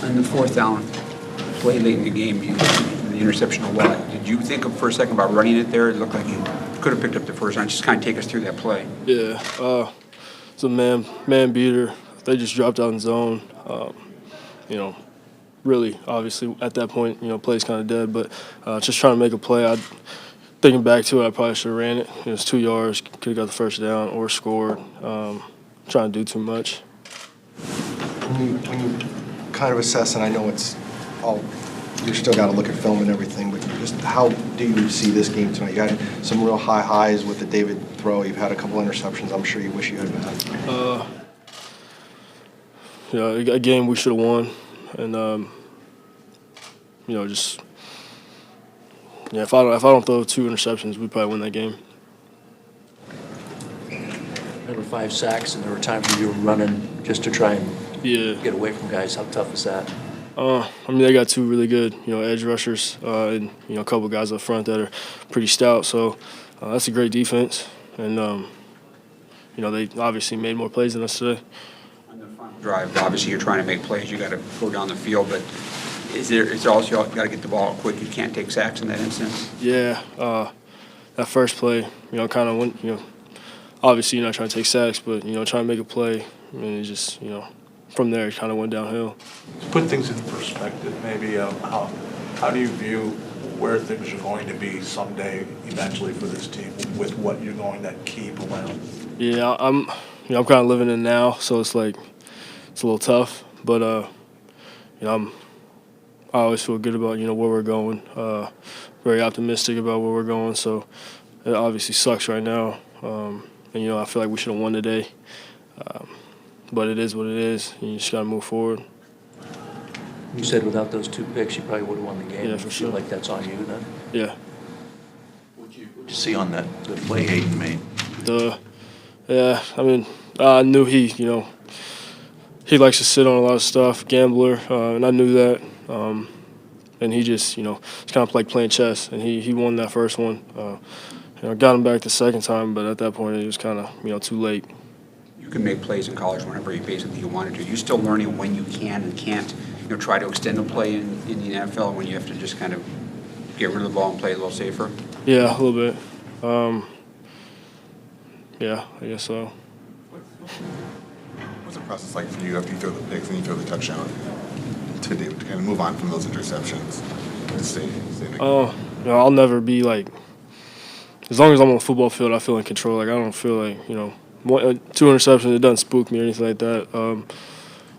On the fourth down play late in the game, the interception of Watt, did you think for a second about running it there? It looked like you could have picked up the first down. Just kind of take us through that play. Yeah, it's a man beater. They just dropped out in zone. Really, obviously, at that point, play's kind of dead. But just trying to make a play. Thinking back to it, I probably should have ran it. It was 2 yards. Could have got the first down or scored. Trying to do too much. When you kind of assess, and I know it's all, you still got to look at film and everything, but just how do you see this game tonight? You had some real high highs with the David throw. You've had a couple interceptions. I'm sure you wish you had had. A game we should have won, and if I don't throw 2 interceptions, we probably win that game. There were 5 sacks, and there were times where you were running just to try and get away from guys. How tough is that? They got 2 really good, edge rushers, and a couple guys up front that are pretty stout. So that's a great defense, and they obviously made more plays than us today. On the final drive, obviously you're trying to make plays. You got to go down the field, but it's also you got to get the ball quick. You can't take sacks in that instance. Yeah, that first play, kind of went, obviously you're not trying to take sacks, but trying to make a play, and it just, from there it kind of went downhill. To put things in perspective, maybe how do you view where things are going to be someday, eventually, for this team with what you're going to keep around? Yeah, I'm kind of living in now, so it's like it's a little tough, but I always feel good about where we're going. Very optimistic about where we're going. So it obviously sucks right now, and I feel like we should have won today. But it is what it is. You just got to move forward. You said without those 2 picks, you probably would have won the game. Yeah, for sure. Feel like that's on you then? Yeah. What'd you see on the play Hayden made? I knew he likes to sit on a lot of stuff, gambler, and I knew that. And he just, it's kind of like playing chess, and he won that first one. Got him back the second time, but at that point it was kind of, too late. You can make plays in college whenever you wanted to. You're still learning when you can and can't, try to extend a play in the NFL when you have to just kind of get rid of the ball and play a little safer. Yeah, a little bit. Yeah, I guess so. What's the process like for you after you throw the picks and you throw the touchdown to kind of move on from those interceptions to stay in the game? I'll never be like, as long as I'm on the football field, I feel in control. Like I don't feel like 2 interceptions, it doesn't spook me or anything like that.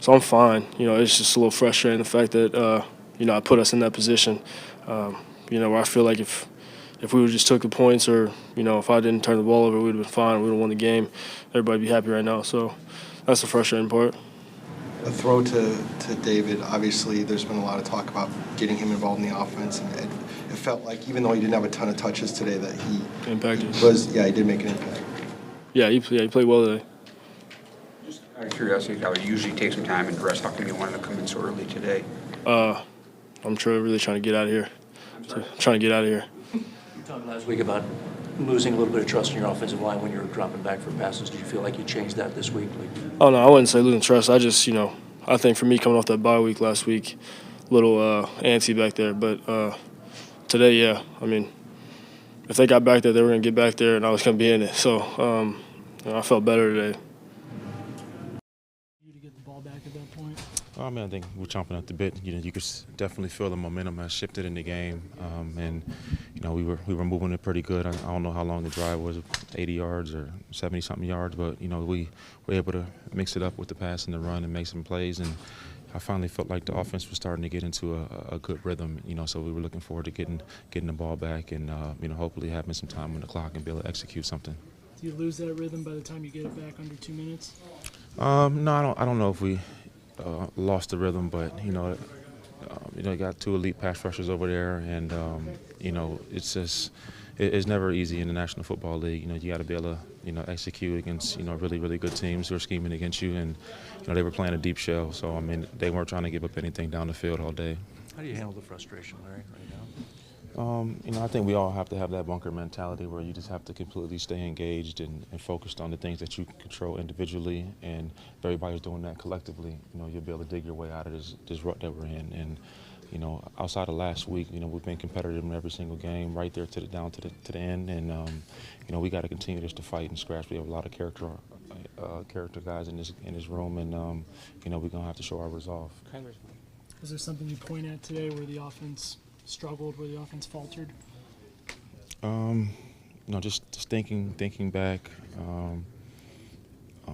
So I'm fine. It's just a little frustrating the fact that I put us in that position. Where I feel like if we would just took the points, or if I didn't turn the ball over, we'd have been fine. We would have won the game. Everybody'd be happy right now. So that's the frustrating part. A throw to David, obviously there's been a lot of talk about getting him involved in the offense, and it felt like even though he didn't have a ton of touches today that he impacted. He did make an impact. Yeah, he played well today. Just out of curiosity, how you usually take some time and rest. How come you wanted to come in so early today? I'm really trying to get out of here. You talked last week about losing a little bit of trust in your offensive line when you were dropping back for passes. Did you feel like you changed that this week? Oh, no, I wouldn't say losing trust. I just, I think for me coming off that bye week last week, a little antsy back there. But today, yeah, if they got back there, they were going to get back there, and I was going to be in it. So I felt better today. You to get the ball back at that point? I think we're chomping at the bit. You could definitely feel the momentum has shifted in the game, and we were moving it pretty good. I don't know how long the drive was, 80 yards or 70-something yards, but we were able to mix it up with the pass and the run and make some plays. And I finally felt like the offense was starting to get into a good rhythm. So we were looking forward to getting the ball back and hopefully having some time on the clock and be able to execute something. Do you lose that rhythm by the time you get it back under 2 minutes? No, I don't know if we lost the rhythm, but you got 2 elite pass rushers over there, and it's never easy in the National Football League. You got to be able to execute against really good teams who are scheming against you, and they were playing a deep shell, so they weren't trying to give up anything down the field all day. How do you handle the frustration, Larry, right now? I think we all have to have that bunker mentality where you just have to completely stay engaged and focused on the things that you can control individually. And if everybody's doing that collectively, you'll be able to dig your way out of this rut that we're in. And outside of last week, we've been competitive in every single game, right there down to the end. And we got to continue just to fight and scratch. We have a lot of character guys in this room, and we're gonna have to show our resolve. Was there something you point at today where the offense struggled, where the offense faltered? Just thinking back.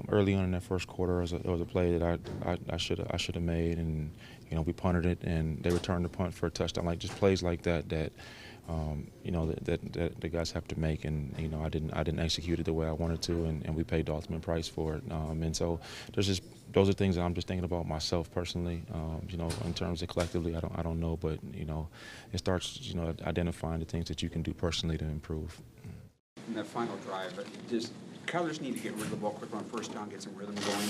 Early on in that first quarter, it was a play that I should have made, and we punted it, and they returned the punt for a touchdown. Like just plays like that that the guys have to make, and I didn't execute it the way I wanted to, and we paid the ultimate price for it. And so those are things that I'm just thinking about myself personally. In terms of collectively, I don't know, but it starts identifying the things that you can do personally to improve. In that final drive, does Kyler just need to get rid of the ball quicker on first down, get some rhythm going?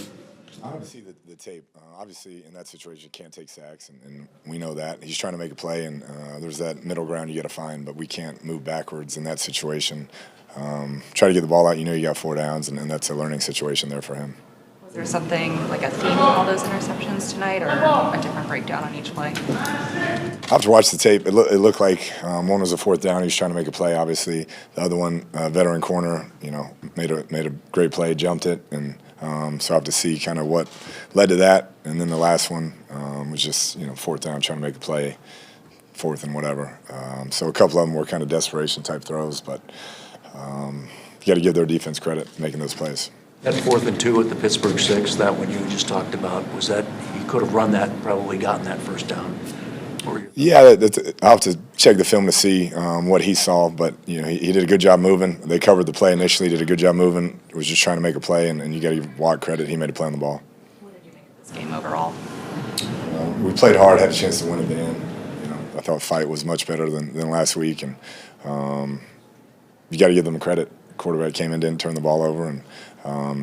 I want to see the tape. Obviously, in that situation, you can't take sacks, and we know that. He's trying to make a play, and there's that middle ground you got to find, but we can't move backwards in that situation. Try to get the ball out. You got 4 downs, and that's a learning situation there for him. Was there something like a theme in all those interceptions tonight, or a different breakdown on each play? I have to watch the tape. It looked like one was a 4th down. He was trying to make a play, obviously. The other one, veteran corner, made a great play, jumped it, and so I have to see kind of what led to that. And then the last one was just 4th down, trying to make a play, 4th and whatever. So a couple of them were kind of desperation type throws, but you got to give their defense credit making those plays. That 4th and 2 at the Pittsburgh 6, that one you just talked about, was that he could have run that and probably gotten that first down? Yeah, I'll have to check the film to see what he saw, but he did a good job moving. They covered the play initially, did a good job moving. Was just trying to make a play, and you got to give Watt credit. He made a play on the ball. What did you make of this game overall? We played hard, had a chance to win at the end. I thought fight was much better than last week, and you got to give them credit. The quarterback came in, didn't turn the ball over, and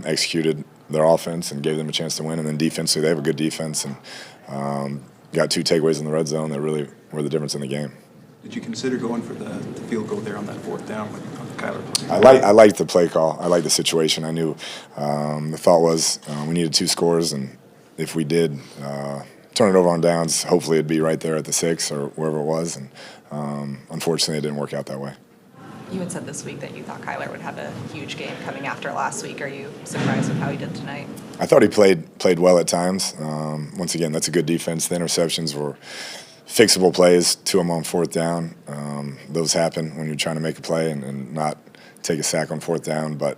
executed their offense and gave them a chance to win. And then defensively, they have a good defense, and got 2 takeaways in the red zone that really were the difference in the game. Did you consider going for the field goal there on that 4th down with Kyler? I liked the play call. I liked the situation. I knew the thought was we needed 2 scores, and if we did turn it over on downs, hopefully it'd be right there at the 6 or wherever it was. And unfortunately, it didn't work out that way. You had said this week that you thought Kyler would have a huge game coming after last week. Are you surprised with how he did tonight? I thought he played well at times. Once again, that's a good defense. The interceptions were fixable plays, 2 of them on 4th down. Those happen when you're trying to make a play and not take a sack on 4th down. But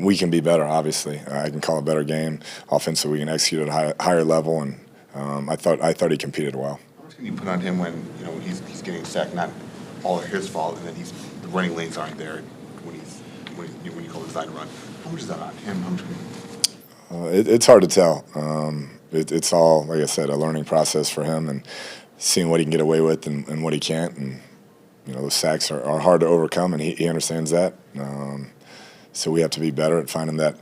we can be better, obviously. I can call a better game. Offensively, we can execute at a higher level, and I thought he competed well. How much can you put on him when he's getting sacked, not all his fault, and then the running lanes aren't there when you call the design run? How much is that on him? How much can it's hard to tell. It's all, like I said, a learning process for him, and seeing what he can get away with and what he can't. And those sacks are hard to overcome, and he understands that. So we have to be better at finding that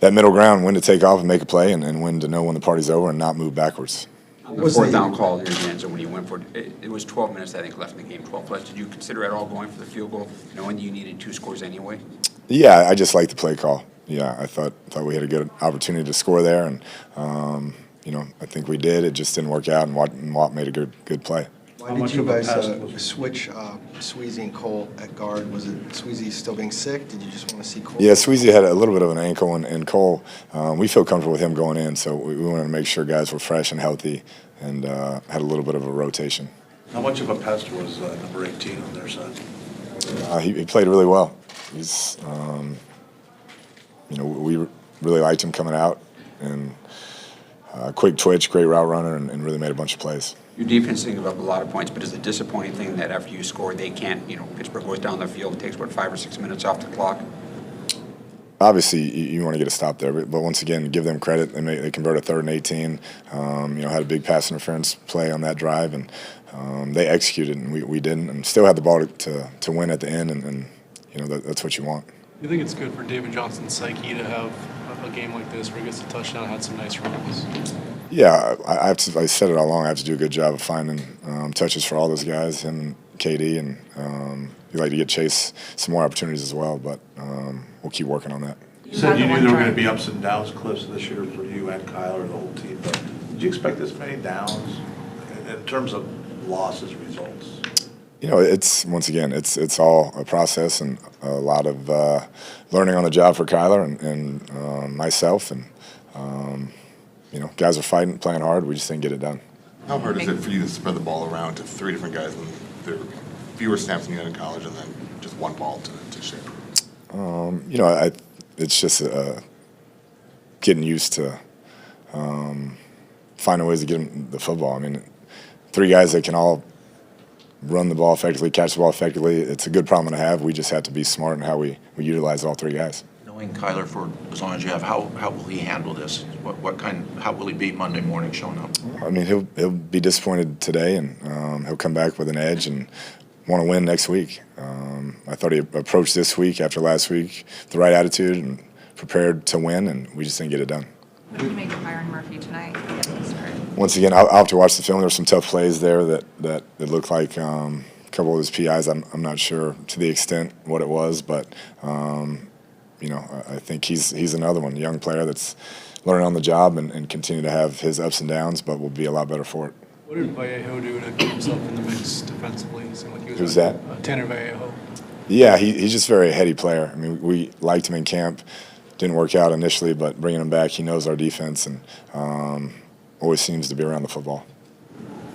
middle ground, when to take off and make a play, and when to know when the party's over and not move backwards. On the 4th down call in the end zone when you went for it, it was 12 minutes, I think, left in the game, 12 plus. Did you consider at all going for the field goal, knowing you needed 2 scores anyway? Yeah, I just like the play call. Yeah, I thought we had a good opportunity to score there, and I think we did. It just didn't work out, and Watt made a good play. Why did you guys switch Sweezy and Cole at guard? Was it Sweezy still being sick? Did you just want to see Cole? Yeah, Sweezy had a little bit of an ankle, and Cole, we feel comfortable with him going in, so we wanted to make sure guys were fresh and healthy, and had a little bit of a rotation. How much of a pest was number 18 on their side? He played really well. He's, we really liked him coming out, and quick twitch, great route runner, and really made a bunch of plays. Your defense is giving up a lot of points, but is the disappointing thing that after you score, they can't, Pittsburgh goes down the field, takes, 5 or 6 minutes off the clock? Obviously, you want to get a stop there, but once again, give them credit. They converted 3rd and 18. Had a big pass interference play on that drive, and they executed, and we didn't, and still had the ball to win at the end, and that's what you want. You think it's good for David Johnson's psyche to have a game like this where he gets a touchdown and had some nice runs? Yeah, I said it all along. I have to do a good job of finding touches for all those guys. Him and KD, and we like to get Chase some more opportunities as well. But we'll keep working on that. You said you knew there were going to be ups and downs, Kliff, this year for you and Kyler, the whole team. But did you expect this many downs in terms of losses, results? You know, it's once again, it's all a process and a lot of learning on the job for Kyler and myself, and you know, guys are fighting, playing hard. We just didn't get it done. How hard is it for you to spread the ball around to 3 different guys when there are fewer snaps than you had in college, and then just one ball to share? You know, it's just getting used to finding ways to get them the football. I mean, 3 guys that can all run the ball effectively, catch the ball effectively, it's a good problem to have. We just have to be smart in how we utilize all 3 guys. Knowing Kyler for as long as you have, how will he handle this? How will he be Monday morning showing up? I mean, he'll be disappointed today, and he'll come back with an edge and want to win next week. I thought he approached this week after last week with the right attitude and prepared to win, and we just didn't get it done. What did you make of Byron Murphy tonight? Once again, I'll have to watch the film. There were some tough plays there that it looked like a couple of his PIs. I'm not sure to the extent what it was, but you know, I think he's another one, a young player that's learning on the job and continue to have his ups and downs, but will be a lot better for it. What did Vallejo do to get himself in the mix defensively? It seemed like he was Who's that? Tanner Vallejo. Yeah, he's just a very heady player. I mean, we liked him in camp. Didn't work out initially, but bringing him back, he knows our defense and always seems to be around the football.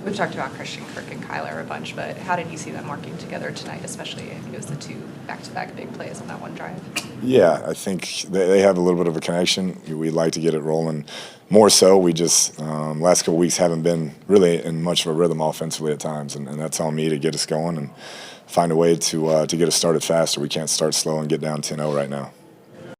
We've talked about Christian Kirk and Kyler a bunch, but how did you see them working together tonight, especially I think it was the 2 back-to-back big plays on that one drive? Yeah, I think they have a little bit of a connection. We'd like to get it rolling more so. We just, last couple weeks, haven't been really in much of a rhythm offensively at times, and that's on me to get us going and find a way to get us started faster. We can't start slow and get down 10-0 right now.